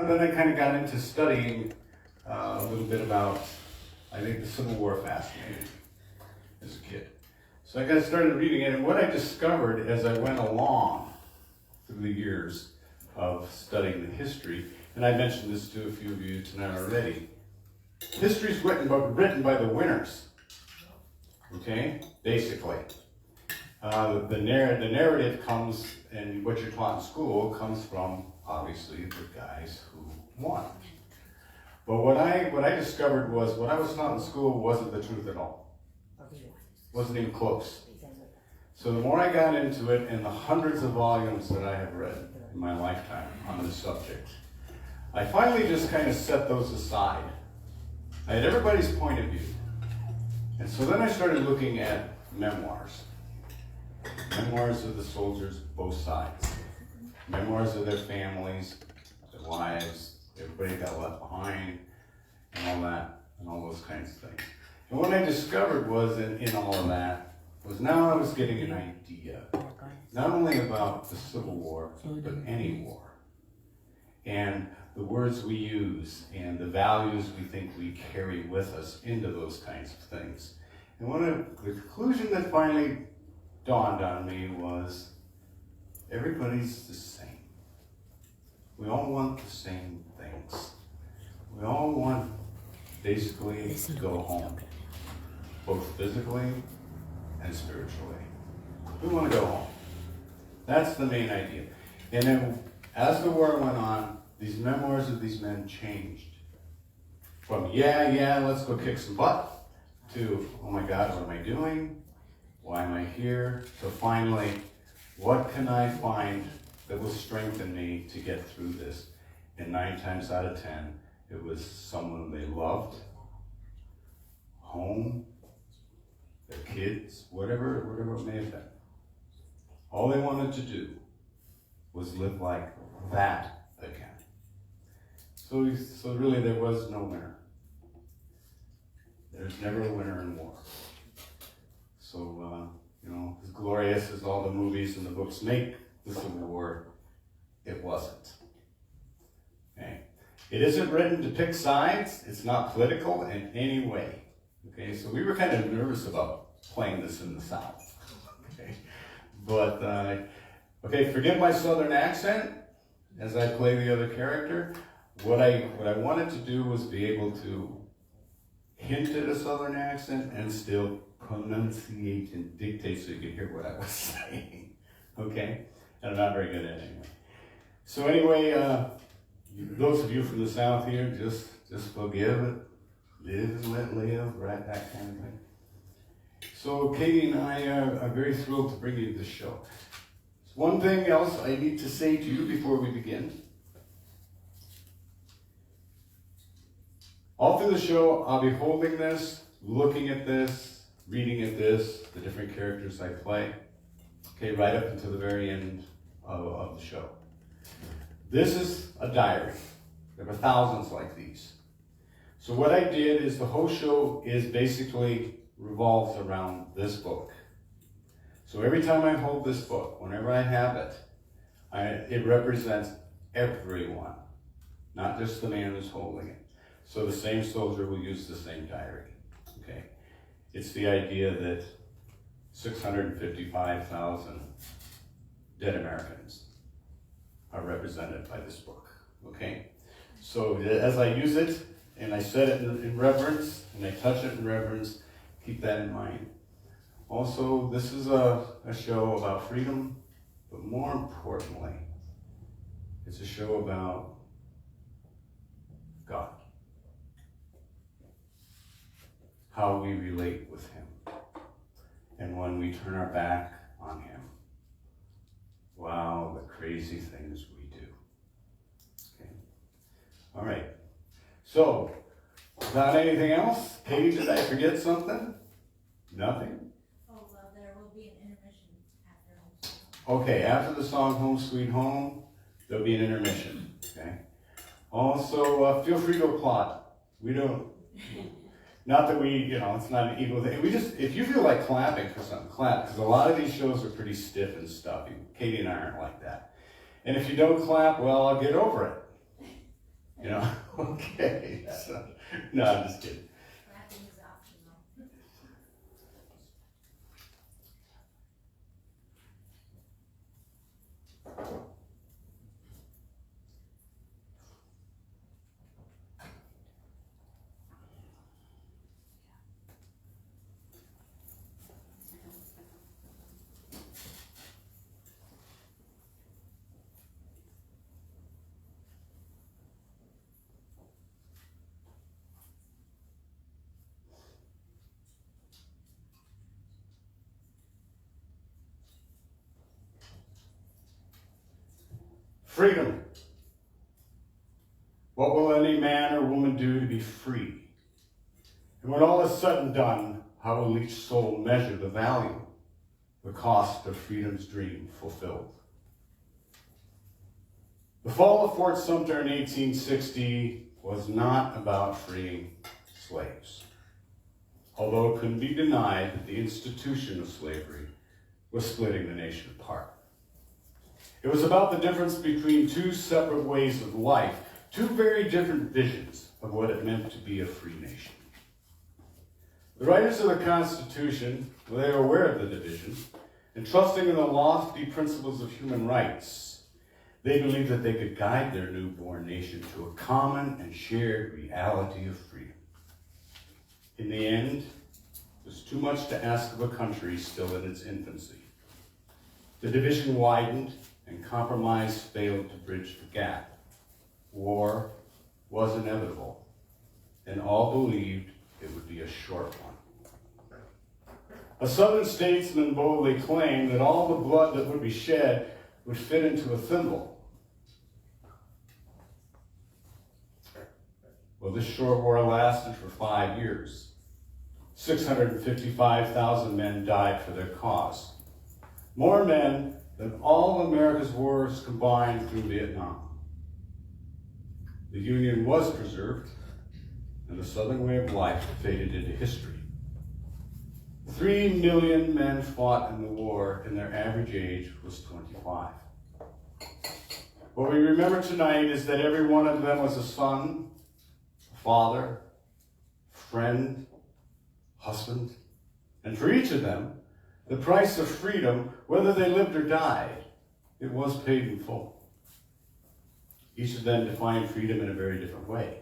And then I kind of got into studying a little bit about, I think the Civil War fascinated me as a kid. So I got started reading it, and what I discovered as I went along through the years of studying the history, and I mentioned this to a few of you tonight already, history's written by the winners, okay, basically. The narrative comes, and what you're taught in school comes from, obviously, the guys who won. But what I discovered was what I was taught in school wasn't the truth at all. Wasn't even close. So the more I got into it, and the hundreds of volumes that I have read in my lifetime on this subject, I finally just kind of set those aside. I had everybody's point of view. And so then I started looking at memoirs. Memoirs of the soldiers, both sides. Memoirs of their families, their wives, everybody got left behind, and all that, and all those kinds of things. And what I discovered was, in all of that, was now I was getting an idea, not only about the Civil War, but any war. And the words we use, and the values we think we carry with us into those kinds of things. And the conclusion that finally dawned on me was, everybody's the same. We all want the same things. We all want, basically, to go home, both physically and spiritually. We want to go home. That's the main idea. And then, as the war went on, these memoirs of these men changed. From, yeah, let's go kick some butt, to, oh my God, what am I doing? Why am I here? So finally, what can I find that will strengthen me to get through this? And 9 times out of 10, it was someone they loved, home, their kids, whatever it may have been. All they wanted to do was live like that again. So really there was no winner. There's never a winner in war. So, as glorious as all the movies and the books make the Civil War, it wasn't. Okay? It isn't written to pick sides. It's not political in any way. Okay, so we were kind of nervous about playing this in the South. Okay, but forgive my Southern accent as I play the other character. What I wanted to do was be able to hint at a Southern accent and still pronunciate and dictate so you could hear what I was saying. Okay, and I'm not very good at it anyway. So anyway, those of you from the South here, just forgive it. Live and let live, right? That kind of thing. So Katie and I are very thrilled to bring you this show. One thing else I need to say to you before we begin. All through the show, I'll be holding this, looking at this, reading at this, the different characters I play, okay, right up until the very end of the show. This is a diary. There are thousands like these. So what I did is the whole show is basically revolves around this book. So every time I hold this book, whenever I have it, it represents everyone, not just the man who's holding it. So the same soldier will use the same diary, okay? It's the idea that 655,000 dead Americans are represented by this book, okay? So as I use it, and I set it in reverence, and I touch it in reverence, keep that in mind. Also, this is a show about freedom, but more importantly, it's a show about God. How we relate with Him. And when we turn our back on Him, wow, the crazy things we do. Okay. All right. So, without anything else, Katie, did I forget something? Nothing? Oh, well, there will be an intermission after Home Sweet Home. Okay, after the song Home Sweet Home, there'll be an intermission, okay? Also, feel free to applaud. We don't, not that we, it's not an ego thing. We just, if you feel like clapping for something, clap, because a lot of these shows are pretty stiff and stuffy. Katie and I aren't like that. And if you don't clap, well, I'll get over it. You know? Okay. So, no, I'm just kidding. Clapping is optional. Freedom. What will any man or woman do to be free? And when all is said and done, how will each soul measure the value, the cost of freedom's dream fulfilled? The fall of Fort Sumter in 1860 was not about freeing slaves, although it couldn't be denied that the institution of slavery was splitting the nation apart. It was about the difference between two separate ways of life, two very different visions of what it meant to be a free nation. The writers of the Constitution, they were aware of the division, and trusting in the lofty principles of human rights, they believed that they could guide their newborn nation to a common and shared reality of freedom. In the end, it was too much to ask of a country still in its infancy. The division widened, and compromise failed to bridge the gap. War was inevitable, and all believed it would be a short one. A Southern statesman boldly claimed that all the blood that would be shed would fit into a thimble. Well, this short war lasted for 5 years. 655,000 men died for their cause. More men than all of America's wars combined through Vietnam. The Union was preserved, and the Southern way of life faded into history. 3 million men fought in the war, and their average age was 25. What we remember tonight is that every one of them was a son, a father, friend, husband, and for each of them, the price of freedom, whether they lived or died, it was paid in full. Each of them defined freedom in a very different way.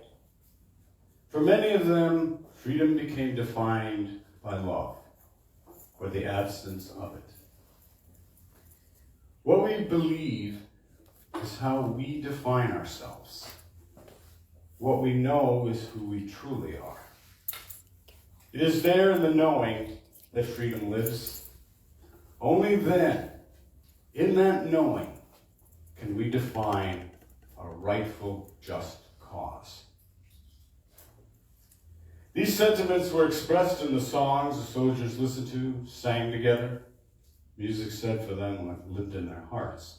For many of them, freedom became defined by love, or the absence of it. What we believe is how we define ourselves. What we know is who we truly are. It is there in the knowing that freedom lives. Only then, in that knowing, can we define a rightful, just cause. These sentiments were expressed in the songs the soldiers listened to, sang together. Music said for them what lived in their hearts.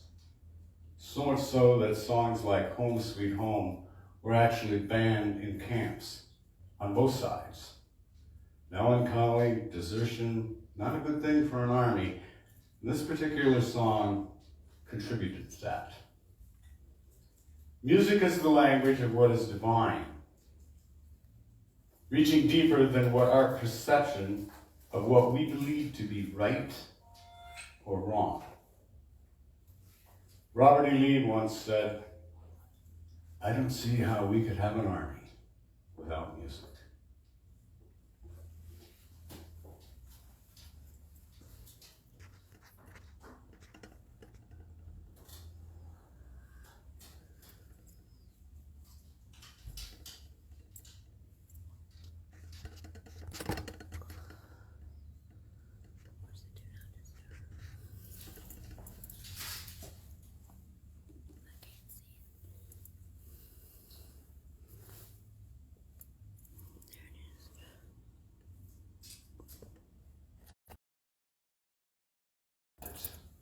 So much so that songs like Home Sweet Home were actually banned in camps on both sides. Melancholy, desertion, not a good thing for an army. And this particular song contributed to that. Music is the language of what is divine, reaching deeper than what our perception of what we believe to be right or wrong. Robert E. Lee once said, "I don't see how we could have an army without music."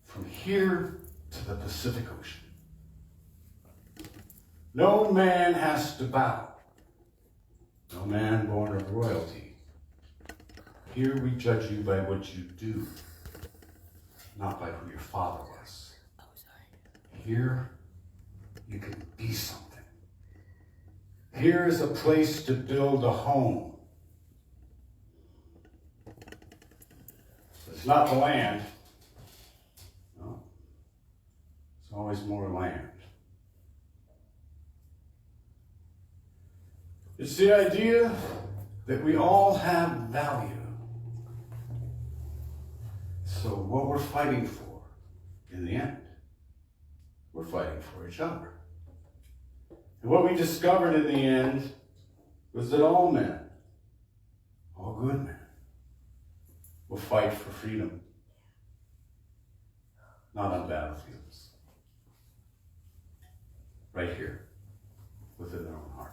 From here to the Pacific Ocean. No man has to bow. No man born of royalty. Here we judge you by what you do, not by who your father was. Here you can be something. Here is a place to build a home. It's not the land. No. It's always more land. It's the idea that we all have value. So what we're fighting for, in the end, we're fighting for each other. And what we discovered in the end was that all men, all good men, will fight for freedom, not on battlefields, right here, within their own heart.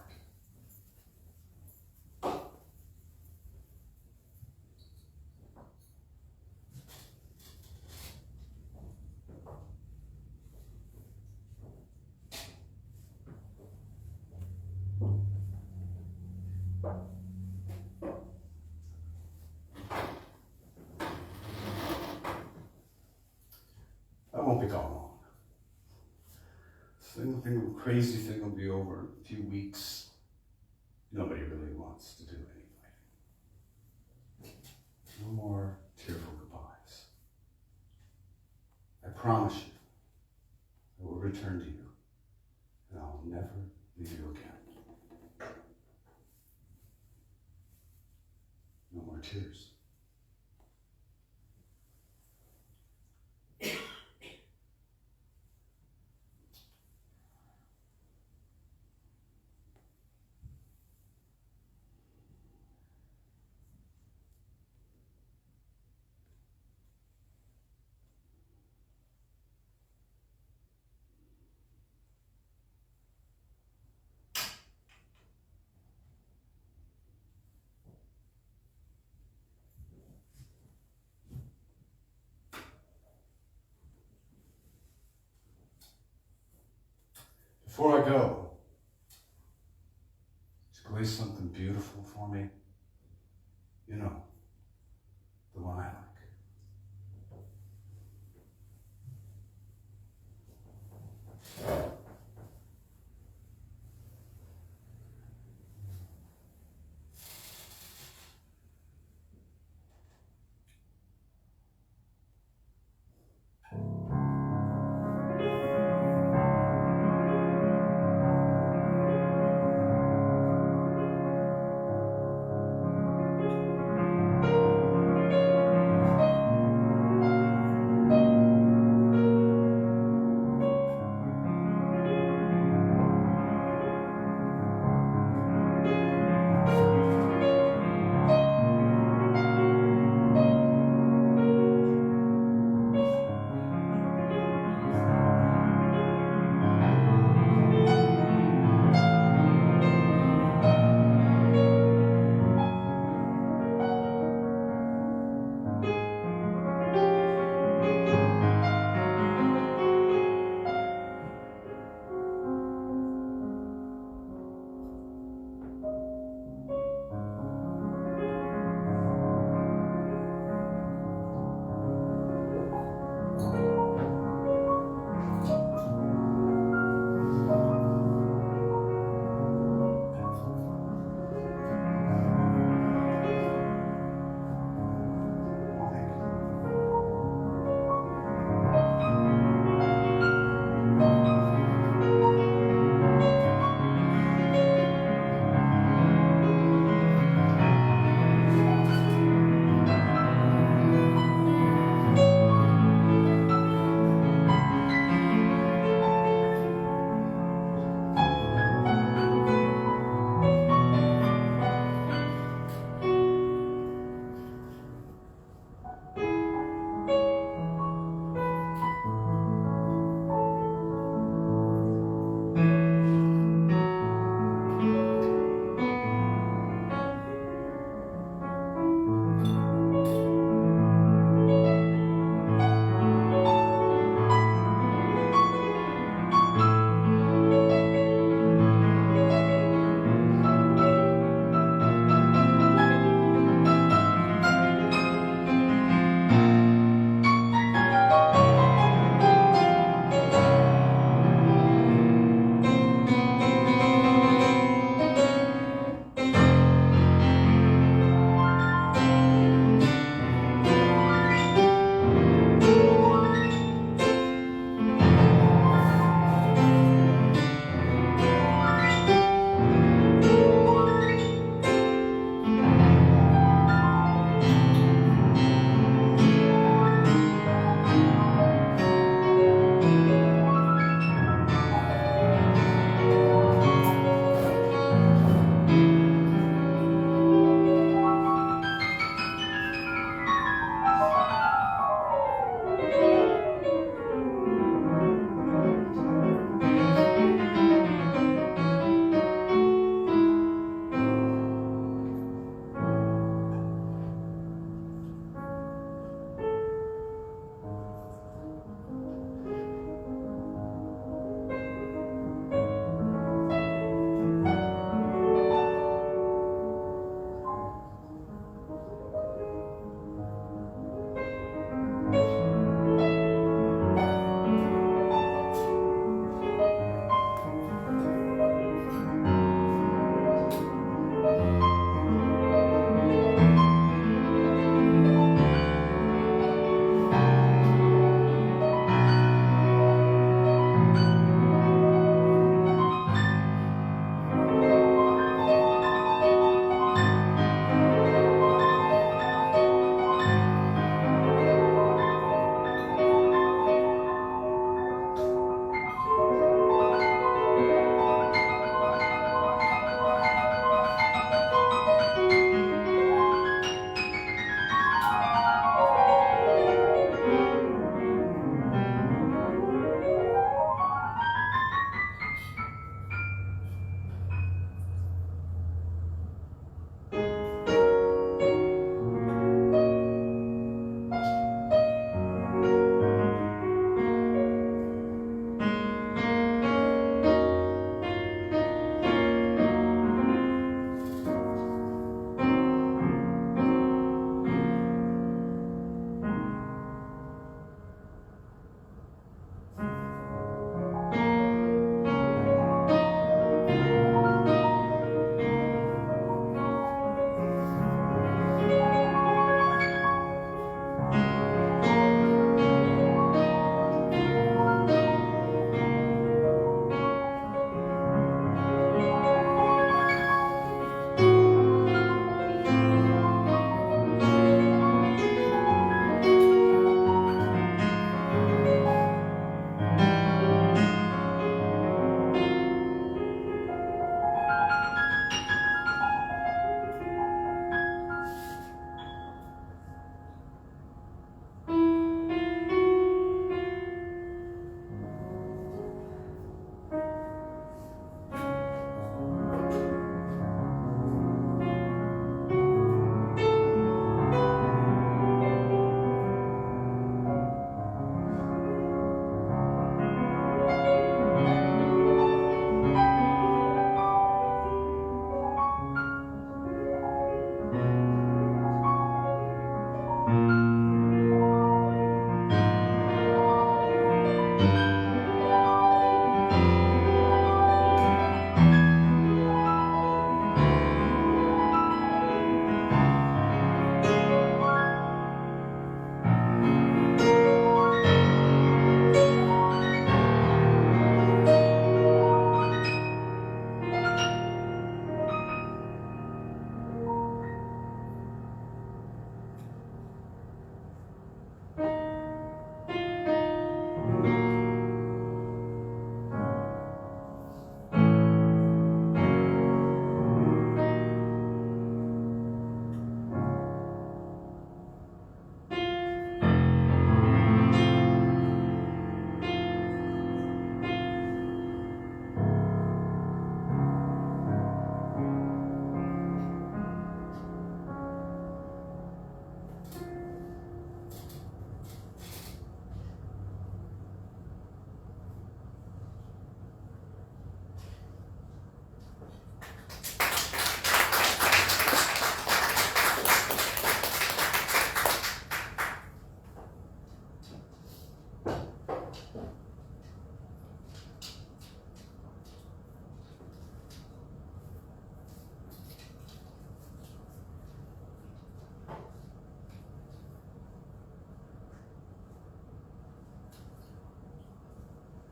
I won't be gone long. The crazy thing will be over in a few weeks. Nobody really wants to do any fighting. No more tearful goodbyes. I promise you, I will return to you, and I'll never leave you again. No more tears. Before I go, just play something beautiful for me. You know, the one I like.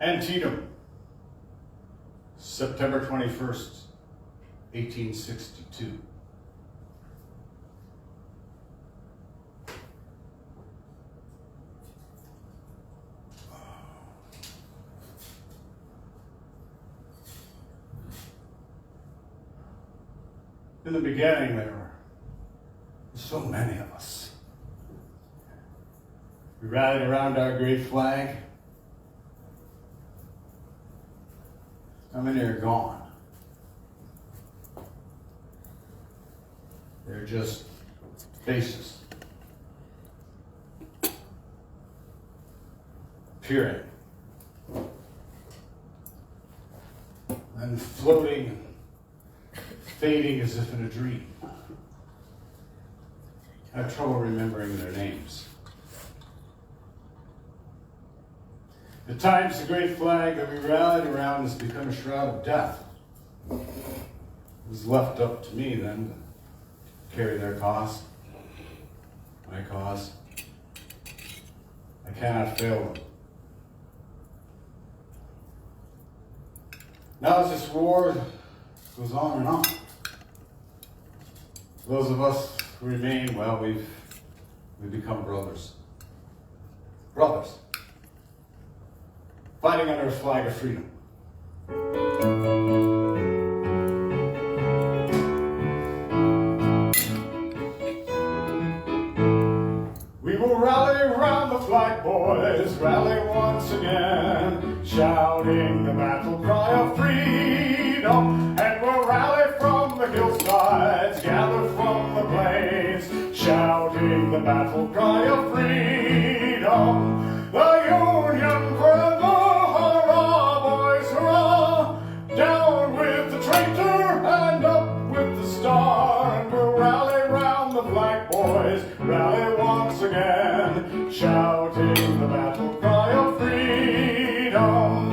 Antietam, September 21st, 1862. In the beginning, there were so many of us. We rallied around our great flag. How many are gone? They're just faces. Appearing. And floating, fading as if in a dream. I have trouble remembering their names. At times, the great flag that we rallied around has become a shroud of death. It was left up to me then to carry their cause, my cause. I cannot fail them. Now as this war goes on and on, those of us who remain, well, we've become brothers. Brothers. Fighting under a flag of freedom. We will rally around the flag, boys, rally once again, shouting the battle cry of freedom, and we'll rally from the hillsides, gather from the plains, shouting the battle cry of freedom. The Union forever, hurrah, boys, hurrah! Down with the traitor and up with the star, and we'll rally round the flag, boys, rally once again, shouting the battle cry of freedom.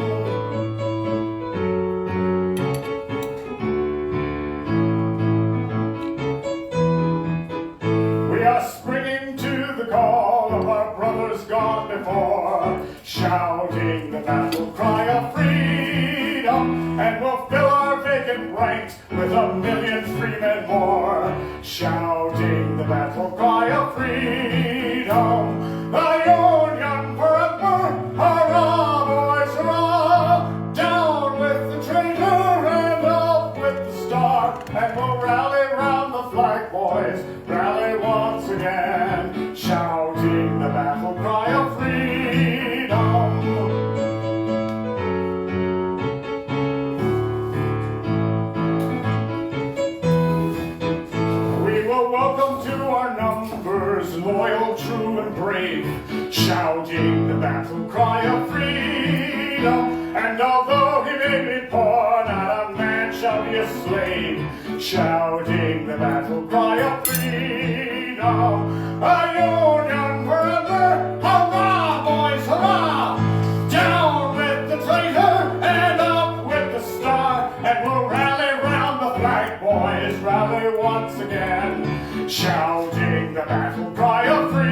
We are springing to the call of our brothers gone before, shouting the battle cry of freedom, and we'll fill our vacant ranks with 1,000,000 free men more, shouting the battle cry of freedom. The Union forever, hurrah, boys, hurrah! Down with the traitor and up with the star, and we'll rally round the flag, boys, rally once again, shouting the battle cry of freedom. We will welcome to our numbers, loyal, true, and brave, shouting the battle cry of freedom. And although he may be poor, not a man shall be a slave, shouting the battle cry of freedom. A Union forever, hurrah, boys, hurrah! Down with the traitor and up with the star, and we'll rally round the flag, boys, rally once again, shouting the battle cry of freedom.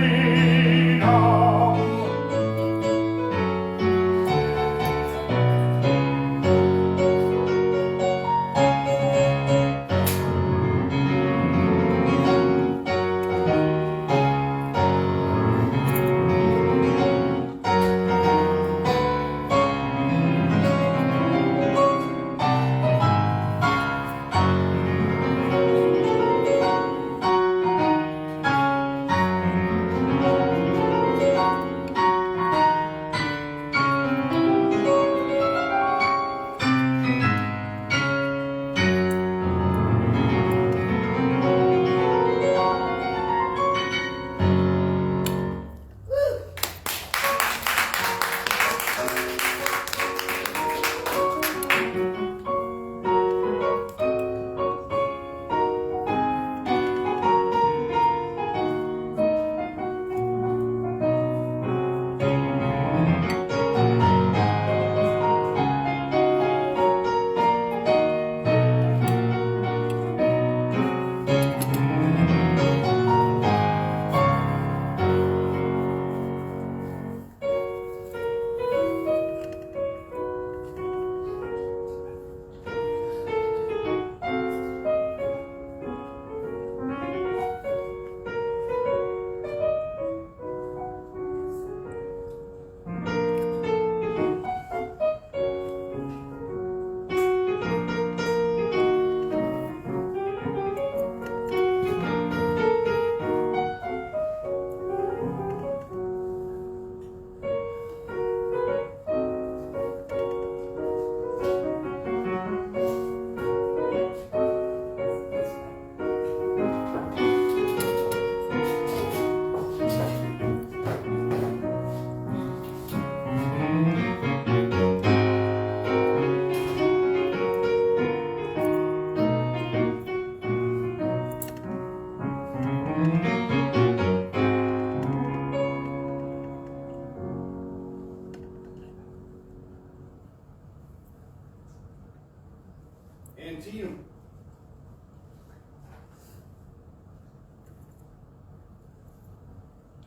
Antietam.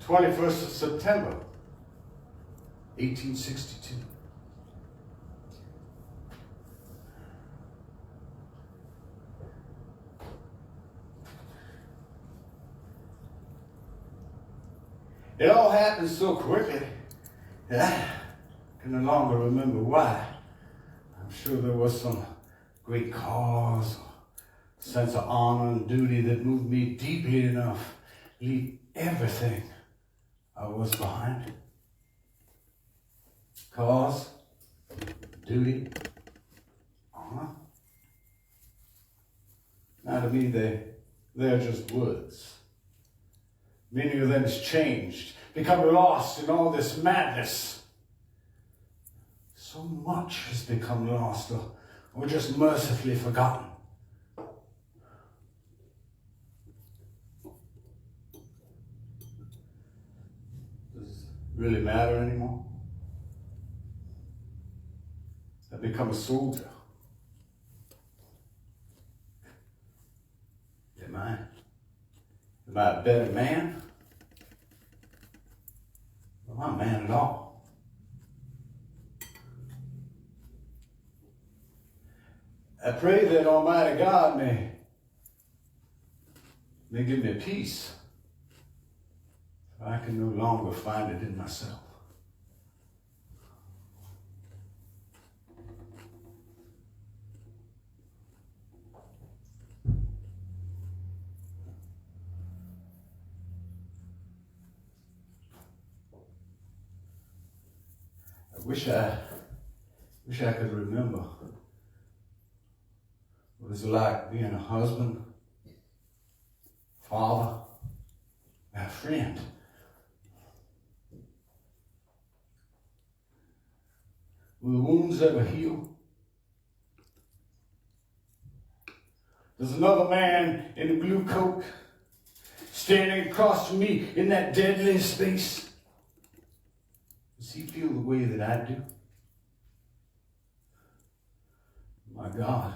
'21st of September, 1862. It all happened so quickly that I can no longer remember why. I'm sure there was some great cause, sense of honor and duty that moved me deeply enough to leave everything I was behind. Cause, duty, honor. Now to me, they're just words. Meaning of them has changed, become lost in all this madness. So much has become lost or just mercifully forgotten. Does it really matter anymore? I've become a soldier. Am I a better man? Well, I'm a man at all. I pray that Almighty God may give me peace, for I can no longer find it in myself. I wish I could remember what it was like being a husband, father, and a friend. Will the wounds ever heal? There's another man in a blue coat standing across from me in that deadly space. Does he feel the way that I do? My God,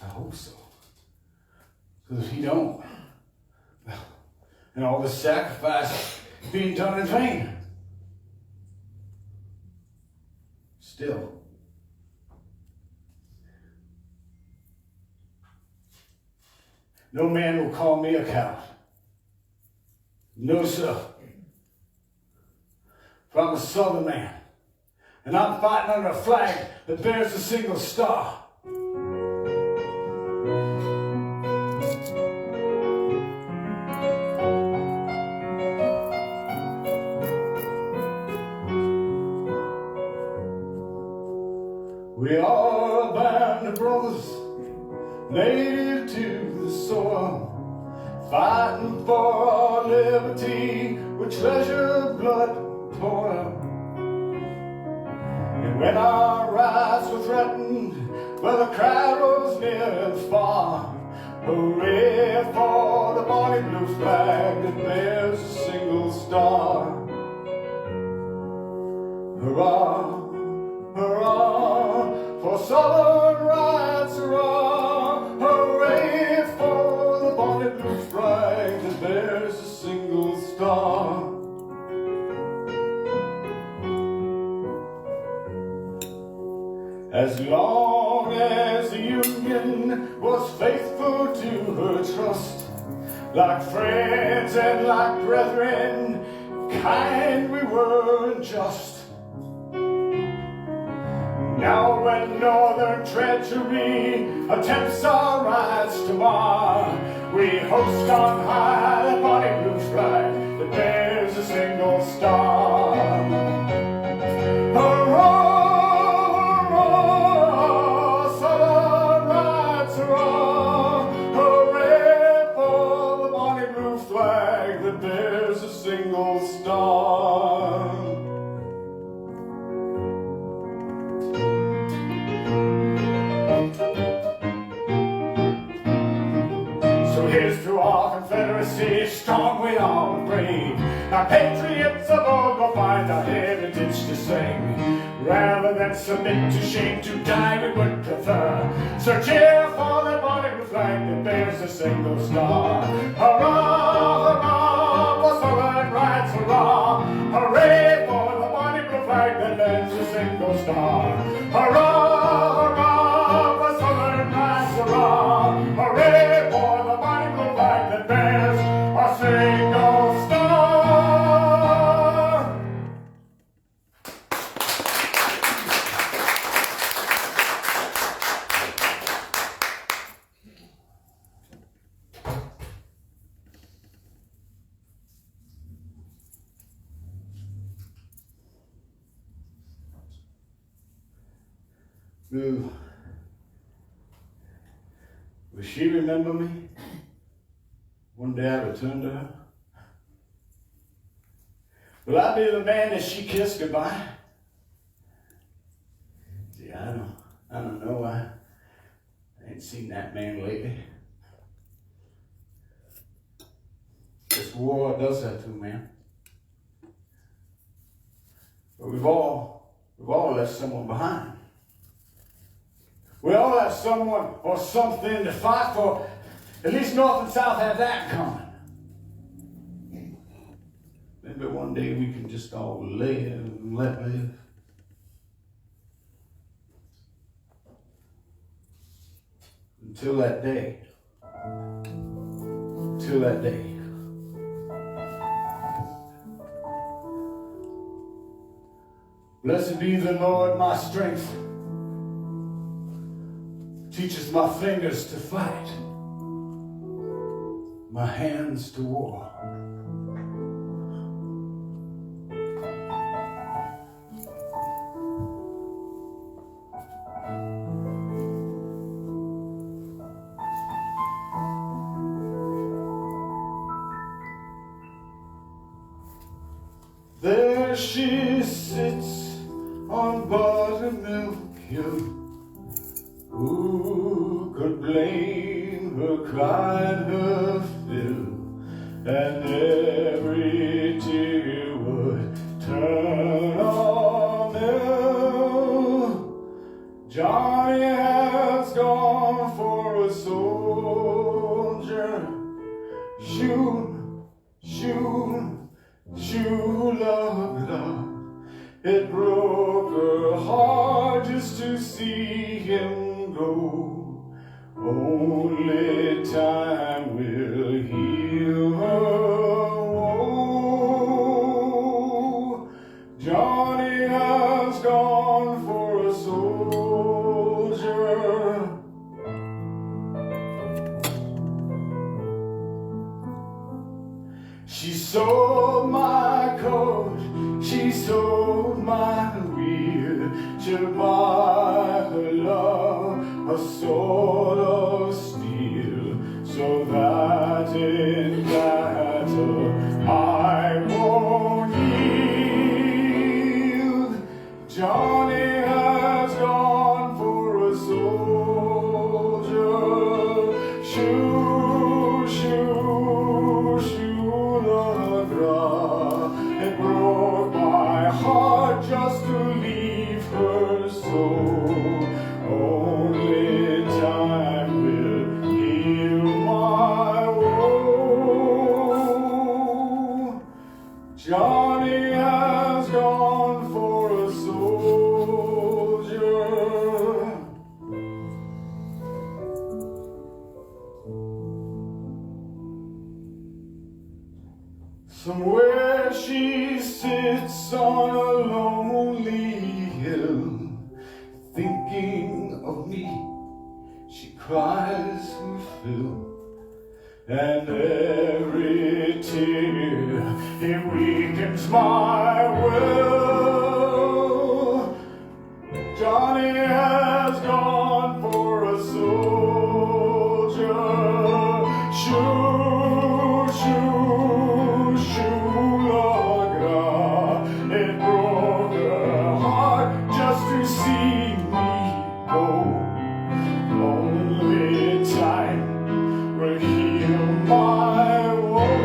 I hope so. Because if he don't, well, and all the sacrifice being done in vain. Still, no man will call me a coward. No, sir. For I'm a Southern man, and I'm fighting under a flag that bears a single star. We are a band of brothers, native to the soil, fighting for our liberty with treasure, blood, and toil. And when our rights were threatened, well, the crowd rose near and far. Hooray for the bonny blue flag that bears a single star. Hurrah, hurrah, for Southern rights, hurrah. Hooray for the bonny blue flag that bears a single star. As long as the Union was faithful to her trust, like friends and like brethren, kind we were and just. Now when northern treachery attempts our rights to mar, we host on high the bonny blue flag that bears a single star. Hurrah! Single star. So here's to our Confederacy, strong we are and brave. Our patriots of old will find our heritage to sing. Rather than submit to shame, to die we would prefer. So cheer for the morning flag that bears a single star. Hurrah, hurrah, for Southern rights, hurrah! Hooray for the morning flag that bears a single star. Hurrah, hurrah, for Southern rights, hurrah! Hooray for the morning flag that bears a single star. Will she remember me? One day I return to her. Will I be the man that she kissed goodbye? See, I don't know. I ain't seen that man lately. This war does that to a man. But we've all left someone behind. We all have someone or something to fight for. At least North and South have that in common. Maybe one day we can just all live and let live. Until that day. Till that day. Blessed be the Lord, my strength. Teaches my fingers to fight, my hands to war. There she sits on buttermilk hill. Who could blame her, crying her fill, and every tear would turn on mill. Johnny has gone for a soldier. Shoot, shoot, shoot, love, love. It broke her heart just to see him go. Only time will heal her woe. Johnny has gone for a soldier. She sold my coat, she sold my weird, to buy her love a sword of steel, so that in battle I won't yield. Johnny has gone for a soldier. Shoo, shoo, shoo, la, gra. It broke my heart just to leave her so. Only time will heal my woe. Johnny has gone for a soldier. Somewhere she sits on a lonely hill, thinking of me, she cries her fill, and every tear, it weakens my will. Johnny has gone for a soldier. Shoo, shoo, shoo, la, gra. It broke her heart just to see me go. Only time will heal my woe.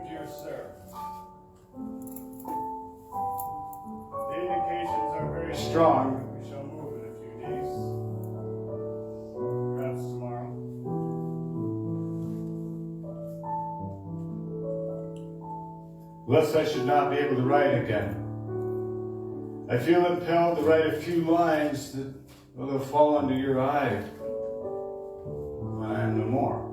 dear sir. The indications are very strong. We shall move in a few days. Perhaps tomorrow. Lest I should not be able to write again, I feel impelled to write a few lines that will fall under your eye when I am no more.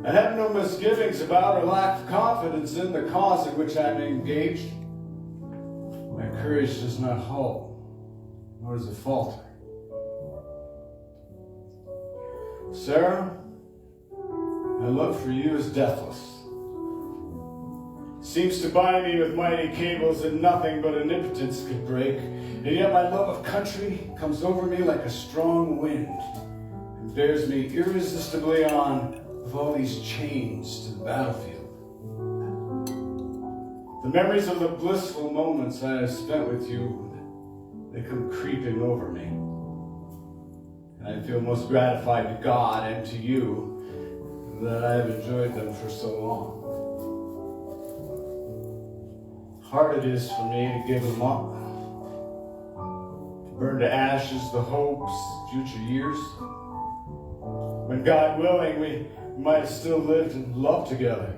I have no misgivings about or lack of confidence in the cause in which I am engaged. My courage does not halt, nor does it falter. Sarah, my love for you is deathless. Seems to bind me with mighty cables that nothing but omnipotence could break. And yet my love of country comes over me like a strong wind and bears me irresistibly on with all these chains to the battlefield. The memories of the blissful moments I have spent with you, they come creeping over me. And I feel most gratified to God and to you that I have enjoyed them for so long. Hard it is for me to give them up, to burn to ashes the hopes of future years, when God willing we might have still lived and loved together,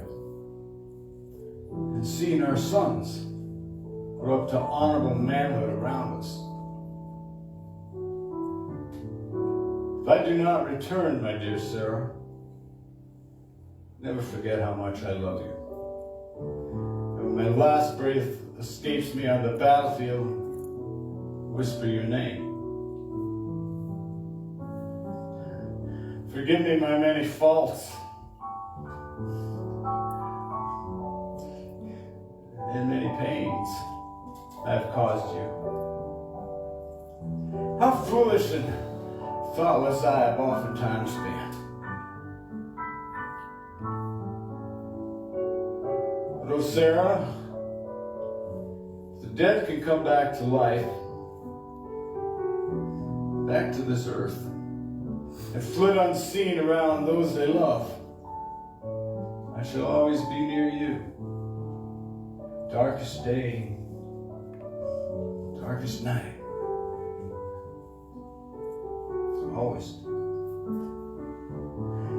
and seen our sons grow up to honorable manhood around us. If I do not return, my dear Sarah, never forget how much I love you. When my last breath escapes me on the battlefield, whisper your name. Forgive me my many faults and many pains I have caused you. How foolish and thoughtless I have oftentimes been. But oh, Sarah, if the dead can come back to life, back to this earth, and flit unseen around those they love, I shall always be near you. Darkest day, darkest night. Always.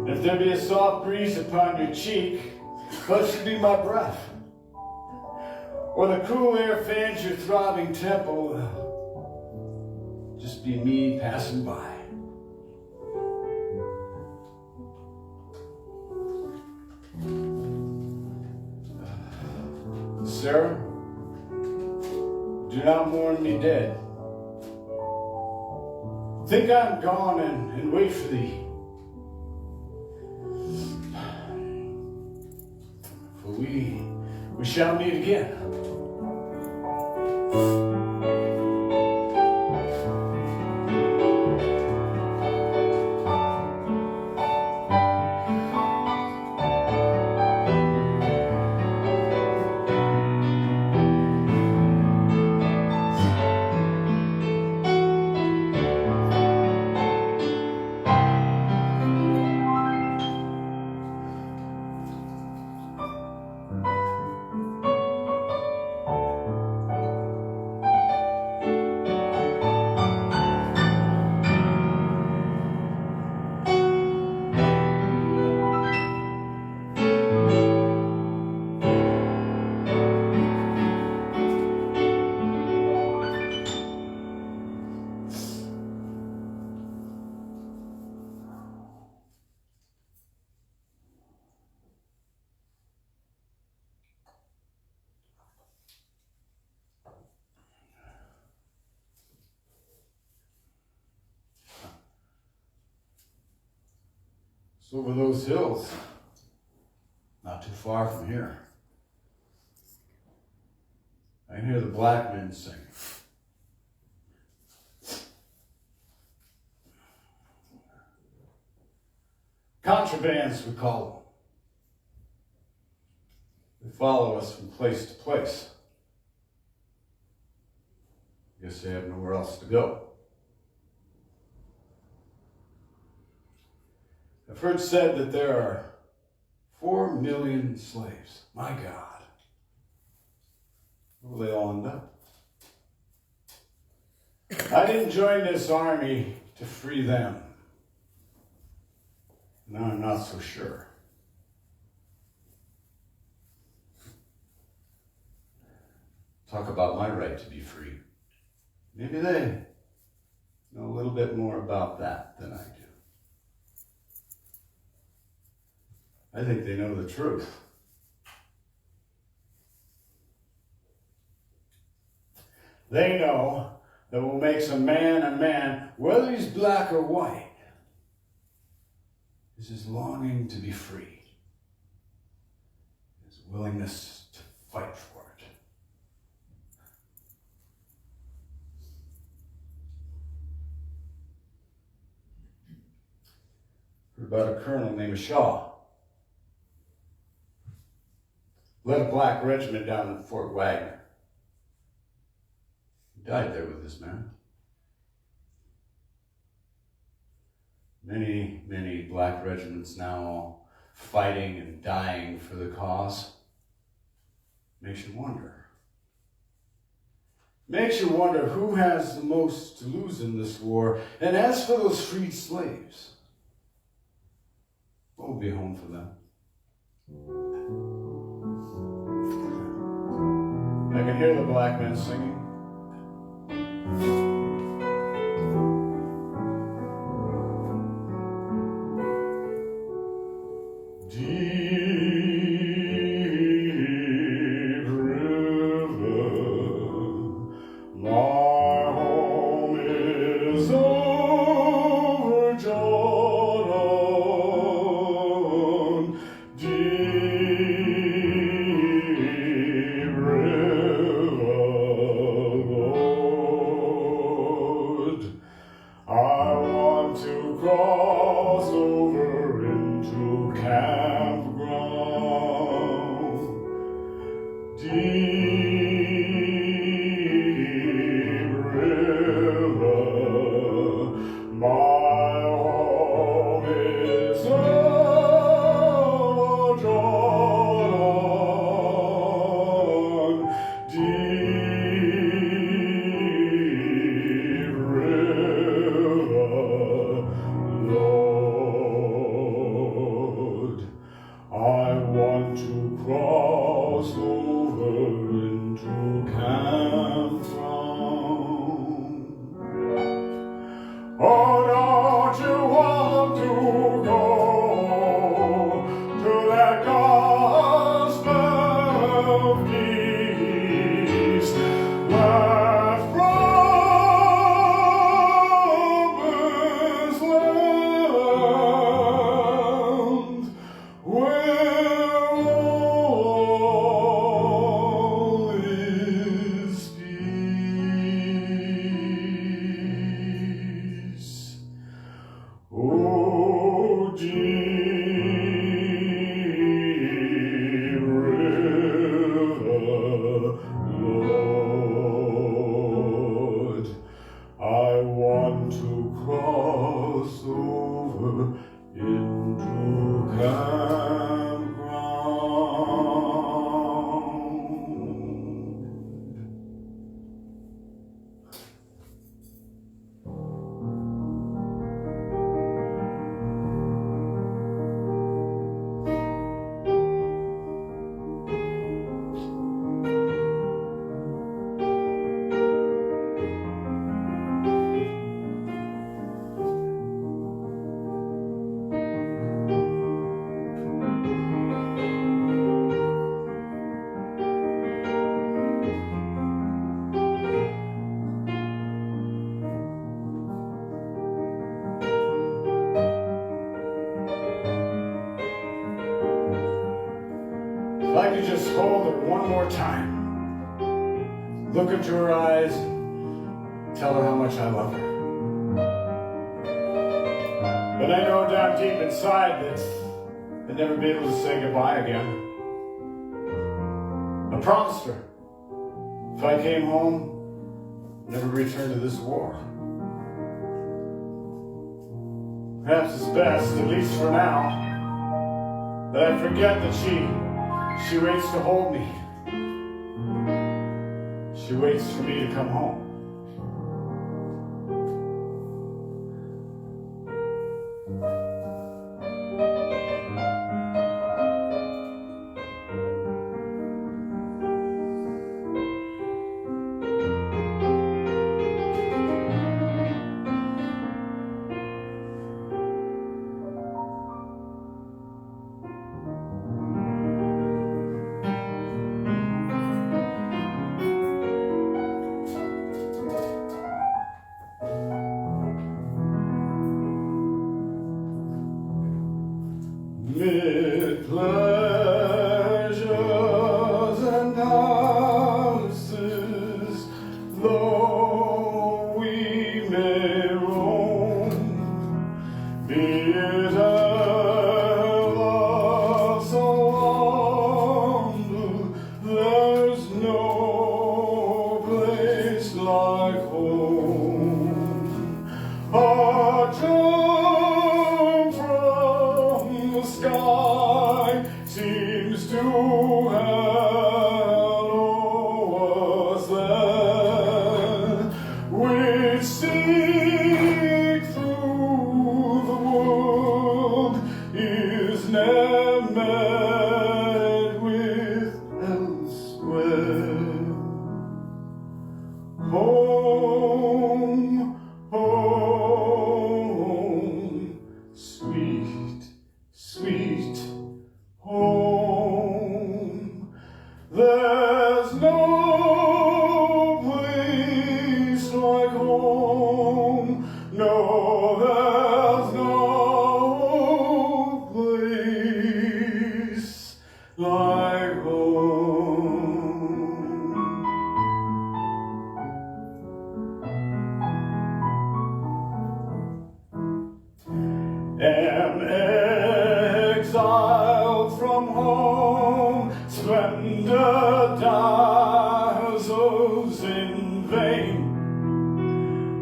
And if there be a soft breeze upon your cheek, let it be my breath. Or the cool air fans your throbbing temple, just be me passing by. Sarah, do not mourn me dead. Think I'm gone and wait for thee. For we shall meet again. It's over those hills, not too far from here. I can hear the black men sing. Contrabands, we call them. They follow us from place to place. Guess they have nowhere else to go. I've heard said that there are 4 million slaves. My God. Where will they all end up? I didn't join this army to free them. No, I'm not so sure. Talk about my right to be free. Maybe they know a little bit more about that than I do. I think they know the truth. They know that what makes a man, whether he's black or white, is his longing to be free, his willingness to fight for it. Heard about a colonel named Shaw. Led a black regiment down in Fort Wagner. He died there with this man. Many, many black regiments now all fighting and dying for the cause. Makes you wonder. Makes you wonder who has the most to lose in this war. And as for those freed slaves, what will be home for them? I can hear the black men singing. Deep river, my home is over Jordan. Deep river, Lord, I want to cross over into campground. Deep river, my home is over Jordan. Deep river, Lord, I want to cross over into campground. Oh, don't you want to go to that gospel of peace, that promised land, where all is peace? Oh, deep river, Lord, I want to cross over into campground. If I could just hold her one more time, look into her eyes, tell her how much I love her. But I know down deep inside that I'd never be able to say goodbye again. I promised her if I came home, I'd never return to this war. Perhaps it's best, at least for now, that I forget that she waits to hold me. She waits for me to come home. Mid pleasures and palaces, though we may roam, be it ever so humble, there's no place like home. Our charm from the sky seems to hallow us there. We seek through the world, is never met with elsewhere. Home, home, sweet, sweet home. There's no place like home. No, there's no place like home. Am exiled from home, splendor dazzles in vain.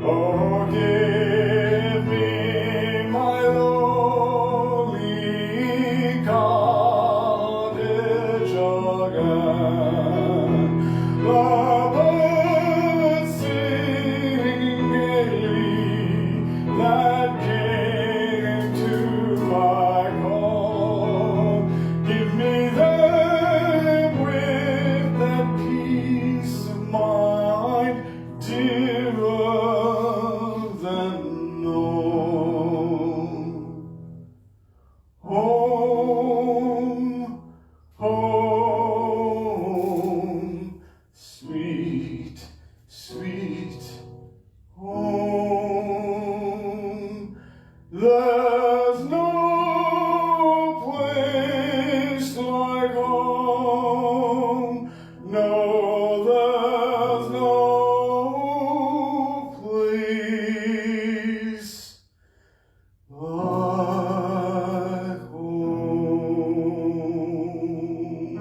Oh, give me my lowly cottage again. The birds sing gaily that came to my call. Give me them with that peace of mind, dearer than all. Home, home, sweet, sweet home. There's no place like home. No, there's no place like home.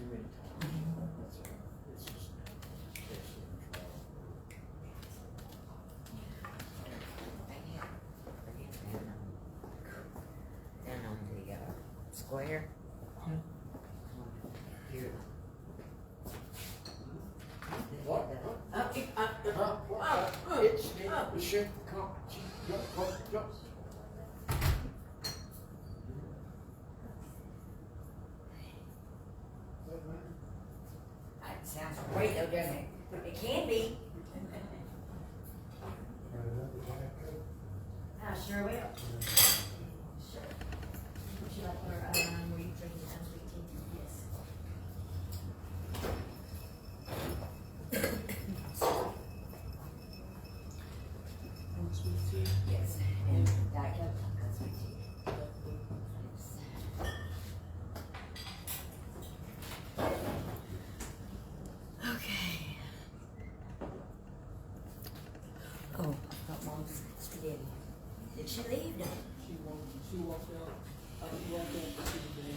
too many times. That's all. It's just takes the control. Down on the square. Here. What? It's shit. Come. Go. That sounds great though, doesn't it? It can be. I sure will. Sure. Would you like our, were you drinking unsweet tea? Yes. Yes. And Diet Coke, that's sweet tea. Okay. Oh, I've got Mom's spaghetti. Did she leave? No. She walked out. She walked out to the